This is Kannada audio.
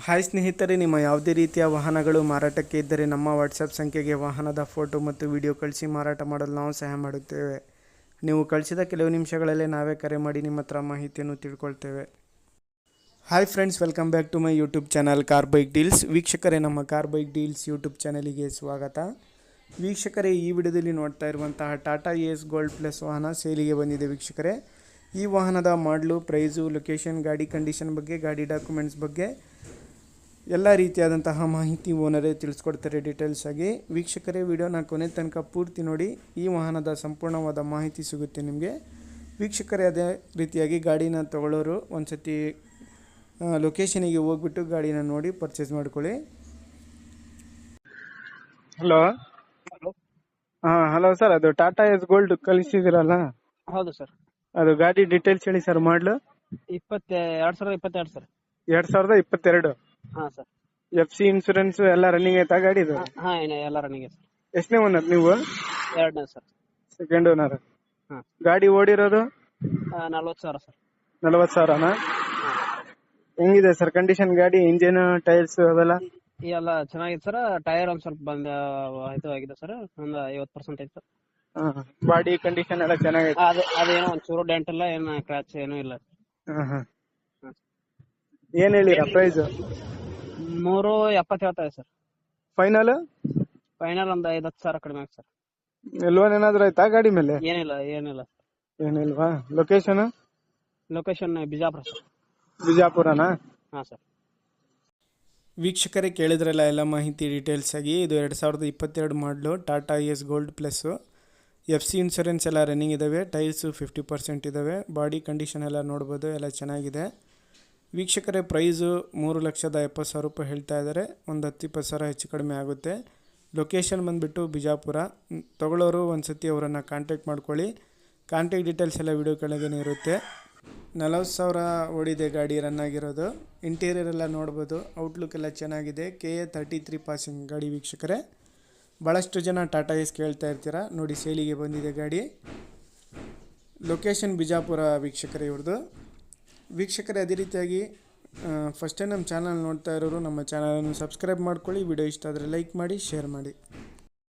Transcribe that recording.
ಹಾಯ್ ಸ್ನೇಹಿತರೆ, ನಿಮ್ಮ ಯಾವುದೇ ರೀತಿಯ ವಾಹನಗಳು ಮಾರಾಟಕ್ಕೆ ಇದ್ದರೆ ನಮ್ಮ ವಾಟ್ಸಪ್ ಸಂಖ್ಯೆಗೆ ವಾಹನದ ಫೋಟೋ ಮತ್ತು ವಿಡಿಯೋ ಕಳಿಸಿ ಮಾರಾಟ ಮಾಡಲು ನಾವು ಸಹಾಯ ಮಾಡುತ್ತೇವೆ. ನೀವು ಕಳಿಸಿದ ಕೆಲವು ನಿಮಿಷಗಳಲ್ಲೇ ನಾವೇ ಕರೆ ಮಾಡಿ ನಿಮ್ಮ ಹತ್ರ ಮಾಹಿತಿಯನ್ನು ತಿಳ್ಕೊಳ್ತೇವೆ. Hi friends, welcome back to my YouTube channel car bike deals. ವೀಕ್ಷಕರೇ, ನಮ್ಮ ಕಾರ್ ಬೈಕ್ ಡೀಲ್ಸ್ ಯೂಟ್ಯೂಬ್ ಚಾನಲಿಗೆ ಸ್ವಾಗತ. ವೀಕ್ಷಕರೇ, ಈ ವಿಡಿಯೋದಲ್ಲಿ ನೋಡ್ತಾ ಇರುವಂತಹ ಟಾಟಾ ಎಸ್ ಗೋಲ್ಡ್ ಪ್ಲಸ್ ವಾಹನ ಸೇಲಿಗೆ ಬಂದಿದೆ. ವೀಕ್ಷಕರೇ, ಈ ವಾಹನದ ಮಾಡಲು, ಪ್ರೈಸು, ಲೊಕೇಶನ್, ಗಾಡಿ ಕಂಡೀಷನ್ ಬಗ್ಗೆ, ಗಾಡಿ ಡಾಕ್ಯುಮೆಂಟ್ಸ್ ಬಗ್ಗೆ ಎಲ್ಲ ರೀತಿಯಾದಂತಹ ಮಾಹಿತಿ ಓನರೇ ತಿಳಿಸ್ಕೊಡ್ತಾರೆ ಡೀಟೇಲ್ಸ್ ಆಗಿ. ವೀಕ್ಷಕರೇ, ವಿಡಿಯೋನ ಕೊನೆ ತನಕ ಪೂರ್ತಿ ನೋಡಿ, ಈ ವಾಹನದ ಸಂಪೂರ್ಣವಾದ ಮಾಹಿತಿ ಸಿಗುತ್ತೆ ನಿಮಗೆ. ವೀಕ್ಷಕರೇ, ಅದೇ ರೀತಿಯಾಗಿ ಗಾಡಿನ ತಗೊಳ್ಳೋರು ಒಂದು ಸತಿ ಲೊಕೇಶನಿಗೆ ಹೋಗ್ಬಿಟ್ಟು ಗಾಡಿನ ನೋಡಿ ಪರ್ಚೇಸ್ ಮಾಡ್ಕೊಳ್ಳಿ. ಹಲೋ ಹಲೋ ಸರ್, ಅದು ಟಾಟಾ ಎಸ್ ಗೋಲ್ಡ್ ಕಳಿಸಿದಿರಲ್ಲ, ಹೌದು ಸರ್. ಅದು ಗಾಡಿ ಡೀಟೇಲ್ಸ್ ಹೇಳಿ ಸರ್. ಮಾಡಲು 2022 ಸರ್. 2022. ಹಾ ಸರ್. FC ಇನ್ಸೂರೆನ್ಸ್ ಎಲ್ಲ ರನ್ನಿಂಗ್ ಐತಾ ಗಾಡಿದು? ಹಾ ಎಲ್ಲ ರನ್ನಿಂಗ್ ಇದೆ ಸರ್. ಎಷ್ಟನೇ ಓನರ್ ನೀವು? ಎರಡನೇ ಸರ್. Second owner. ಹಾ. ಗಾಡಿ ಓಡಿರೋದು 40,000 ಸರ್. 40,000ನಾ? ಹೆಂಗಿದೆ ಸರ್ ಕಂಡೀಷನ್ ಗಾಡಿ? ಇಂಜಿನ್, ಟೈರ್ಸ್ ಅವೆಲ್ಲ ಎಲ್ಲ ಚೆನ್ನಾಗಿದೆ ಸರ್. ಟೈರ್ ಒಂದ್ ಸ್ವಲ್ಪ ಇದು ಆಗಿದೆ ಸರ್, ಒಂದು 50% ಐತೆ ಸರ್. ಬಾಡಿ ಕಂಡೀಷನ್ ಎಲ್ಲ ಚೆನ್ನಾಗೈತೆ? ಅದೇನೋ ಒಂಚೂರು ಡೆಂಟ್ ಇಲ್ಲ, ಏನು ಕ್ರ್ಯಾಚ್ ಏನೂ ಇಲ್ಲ. ಏನ್ ಹೇಳಿರ ಪ್ರೈಸ್? 370 ಹೇಳ್ತಾ ಇದೆ ಸರ್. ಫೈನಲ್ ಒಂದು 5-10,000 ಕಡಿಮೆ ಆಗುತ್ತೆ ಸರ್. ಲೋನ್ ಏನಾದ್ರು ಆಯ್ತಾ ಗಾಡಿ ಮೇಲೆ? ಏನಿಲ್ಲ. ಏನಿಲ್ವಾ? Location Bijapur sir. ಬಿಜಾಪುರನಾ? ಹಾ ಸರ್. ವೀಕ್ಷಕರೇ, ಕೇಳಿದ್ರಲ್ಲ ಎಲ್ಲ ಮಾಹಿತಿ ಡೀಟೇಲ್ಸ್ ಆಗಿ. ಇದು 2022 ಮಾಡಲು Tata Ace gold plus. FC insurance ಎಲ್ಲ ರನ್ನಿಂಗ್ ಇದ್ದಾವೆ. ಟೈರ್ಸು 50% ಇದ್ದಾವೆ. ಬಾಡಿ ಕಂಡೀಷನ್ ಎಲ್ಲ ನೋಡ್ಬೋದು, ಎಲ್ಲ ಚೆನ್ನಾಗಿದೆ. ವೀಕ್ಷಕರೇ, ಪ್ರೈಸು 3,70,000 ರೂಪಾಯಿ ಹೇಳ್ತಾ ಇದ್ದಾರೆ. ಒಂದು 10-20,000 ಹೆಚ್ಚು ಕಡಿಮೆ ಆಗುತ್ತೆ. ಲೊಕೇಶನ್ ಬಂದುಬಿಟ್ಟು ಬಿಜಾಪುರ. ತಗೊಳ್ಳೋರು ಒಂದು ಸತಿ ಅವರನ್ನು ಕಾಂಟ್ಯಾಕ್ಟ್ ಮಾಡ್ಕೊಳ್ಳಿ. ಕಾಂಟ್ಯಾಕ್ಟ್ ಡೀಟೇಲ್ಸ್ ಎಲ್ಲ ವಿಡಿಯೋ ಕೆಳಗೇ ಇರುತ್ತೆ. 40,000 ಓಡಿದೆ ಗಾಡಿ, ರನ್ ಆಗಿರೋದು. ಇಂಟೀರಿಯರ್ ಎಲ್ಲ ನೋಡ್ಬೋದು, ಔಟ್ಲುಕ್ ಎಲ್ಲ ಚೆನ್ನಾಗಿದೆ. KA 33 ಪಾಸಿಂಗ್ ಗಾಡಿ. ವೀಕ್ಷಕರೇ, ಭಾಳಷ್ಟು ಜನ ಟಾಟಾ ಎಸ್ ಕೇಳ್ತಾ ಇರ್ತೀರ, ನೋಡಿ ಸೇಲಿಗೆ ಬಂದಿದೆ ಗಾಡಿ. ಲೊಕೇಶನ್ ಬಿಜಾಪುರ ವೀಕ್ಷಕರೇ ಇವ್ರದ್ದು. ವೀಕ್ಷಕರೇ, ಅದೇ ರೀತಿಯಾಗಿ ಫಸ್ಟ್ ಟೈಮ್ ನಮ್ಮ ಚಾನಲ್ ನೋಡ್ತಾ ಇರೋರು ನಮ್ಮ ಚಾನಲನ್ನು ಸಬ್ಸ್ಕ್ರೈಬ್ ಮಾಡ್ಕೊಳ್ಳಿ. ವಿಡಿಯೋ ಇಷ್ಟ ಆದರೆ ಲೈಕ್ ಮಾಡಿ, ಶೇರ್ ಮಾಡಿ.